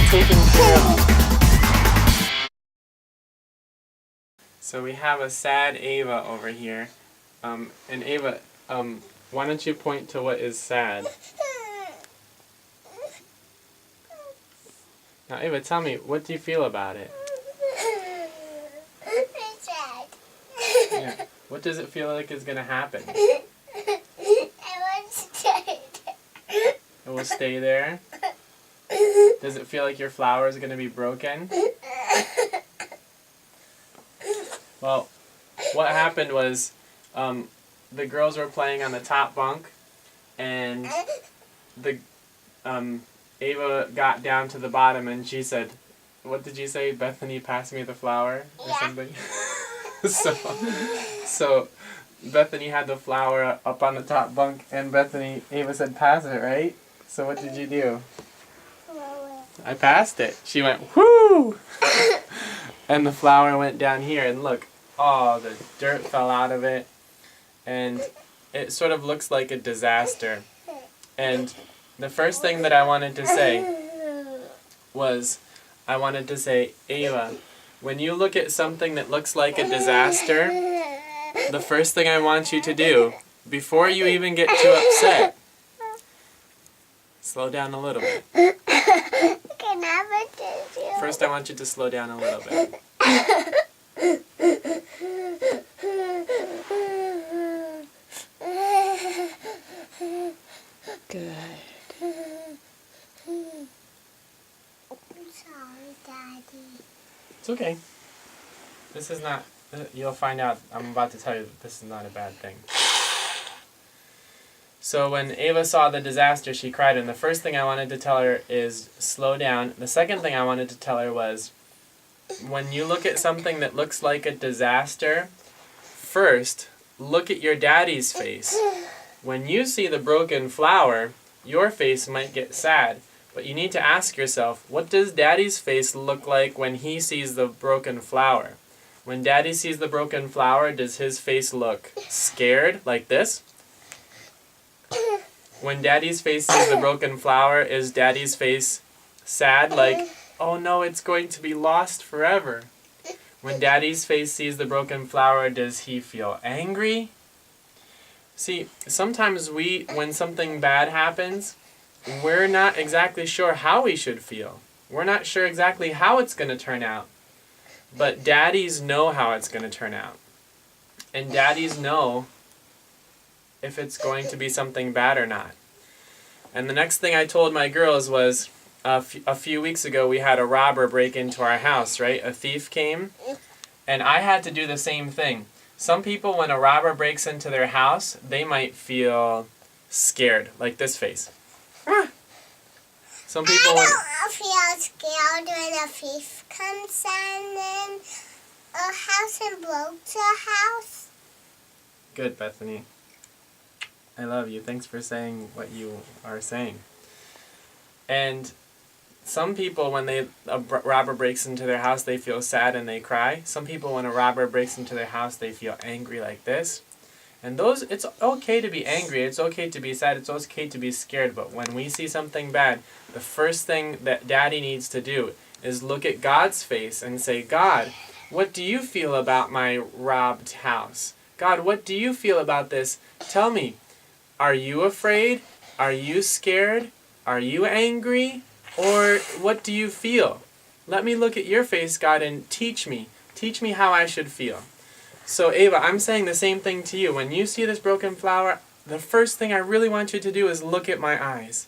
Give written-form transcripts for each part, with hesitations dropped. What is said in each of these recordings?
taken care of. So we have a sad Ava over here. And Ava, why don't you point to what is sad? Now Ava, tell me, what do you feel about it? It's sad. Yeah. What does it feel like is going to happen? I want to stay there. It will stay there? Does it feel like your flower is going to be broken? Well, what happened was the girls were playing on the top bunk, and Ava got down to the bottom, and she said, what did you say? Bethany, pass me the flower? Or something? So Bethany had the flower up on the top bunk, and Ava said, pass it, right? So what did you do? I passed it. She went, whoo! And the flower went down here, and look, oh, the dirt fell out of it, and it sort of looks like a disaster. And the first thing that I wanted to say was, I wanted to say, Ava, when you look at something that looks like a disaster, the first thing I want you to do, before you even get too upset, slow down a little bit. First, I want you to slow down a little bit. Good. I'm sorry, Daddy. It's okay. This is not, you'll find out, I'm about to tell you that this is not a bad thing. So when Ava saw the disaster, she cried, and the first thing I wanted to tell her is slow down. The second thing I wanted to tell her was, when you look at something that looks like a disaster, first, look at your daddy's face. When you see the broken flower, your face might get sad, but you need to ask yourself, what does daddy's face look like when he sees the broken flower? When daddy sees the broken flower, does his face look scared, like this? When daddy's face sees the broken flower, is daddy's face sad, like, oh no, it's going to be lost forever? When daddy's face sees the broken flower, does he feel angry? See, sometimes when something bad happens, we're not exactly sure how we should feel. We're not sure exactly how it's going to turn out. But daddies know how it's going to turn out. And daddies know if it's going to be something bad or not. And the next thing I told my girls was, a few weeks ago we had a robber break into our house, right? A thief came, and I had to do the same thing. Some people, when a robber breaks into their house, they might feel scared, like this face. Some people I don't feel scared when a thief comes in a house and broke the house. Good, Bethany. I love you. Thanks for saying what you are saying. And some people, when a robber breaks into their house, they feel sad and they cry. Some people, when a robber breaks into their house, they feel angry like this. And it's okay to be angry, it's okay to be sad, it's okay to be scared, but when we see something bad, the first thing that Daddy needs to do is look at God's face and say, God, what do you feel about my robbed house? God, what do you feel about this? Tell me, are you afraid? Are you scared? Are you angry? Or what do you feel? Let me look at your face, God, and teach me. Teach me how I should feel. So Ava, I'm saying the same thing to you. When you see this broken flower, the first thing I really want you to do is look at my eyes.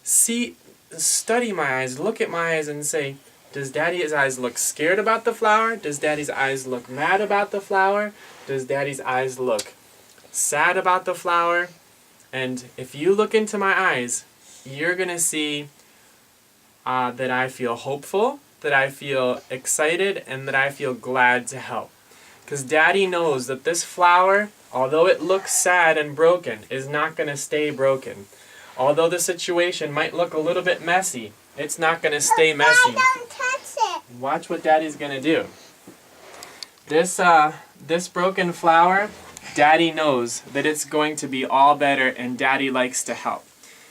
Study my eyes, look at my eyes and say, does Daddy's eyes look scared about the flower? Does Daddy's eyes look mad about the flower? Does Daddy's eyes look sad about the flower? And if you look into my eyes, you're going to see that I feel hopeful, that I feel excited, and that I feel glad to help. Because Daddy knows that this flower, although it looks sad and broken, is not going to stay broken. Although the situation might look a little bit messy, it's not going to stay messy. Don't touch it. Watch what Daddy's going to do. This broken flower, Daddy knows that it's going to be all better, and Daddy likes to help.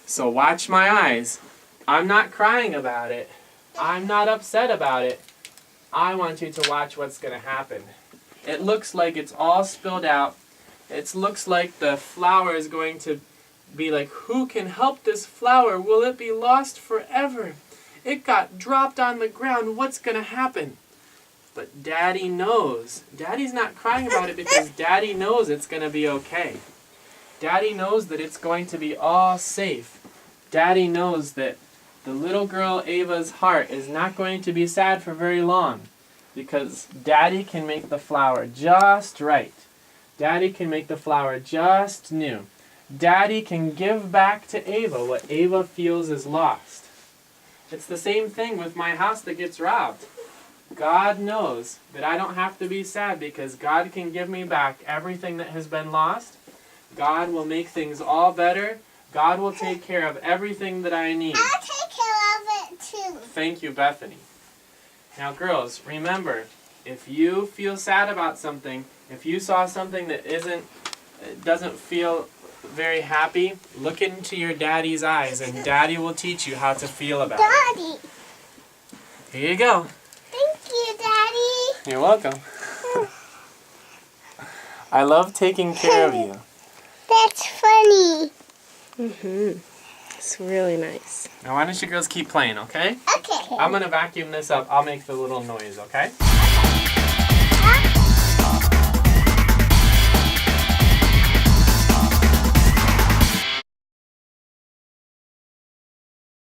So watch my eyes. I'm not crying about it. I'm not upset about it. I want you to watch what's going to happen. It looks like it's all spilled out. It looks like the flower is going to be like, who can help this flower? Will it be lost forever? It got dropped on the ground. What's going to happen? But Daddy knows. Daddy's not crying about it because Daddy knows it's going to be okay. Daddy knows that it's going to be all safe. Daddy knows that the little girl Ava's heart is not going to be sad for very long because Daddy can make the flower just right. Daddy can make the flower just new. Daddy can give back to Ava what Ava feels is lost. It's the same thing with my house that gets robbed. God knows that I don't have to be sad because God can give me back everything that has been lost. God will make things all better. God will take care of everything that I need. I'll take care of it too. Thank you, Bethany. Now, girls, remember, if you feel sad about something, if you saw something that doesn't feel very happy, look into your daddy's eyes, and Daddy will teach you how to feel about it. Daddy. Here you go. Thank you, Daddy. You're welcome. I love taking care of you. That's funny. It's really nice. Now, why don't you girls keep playing, okay? Okay. I'm going to vacuum this up. I'll make the little noise, okay?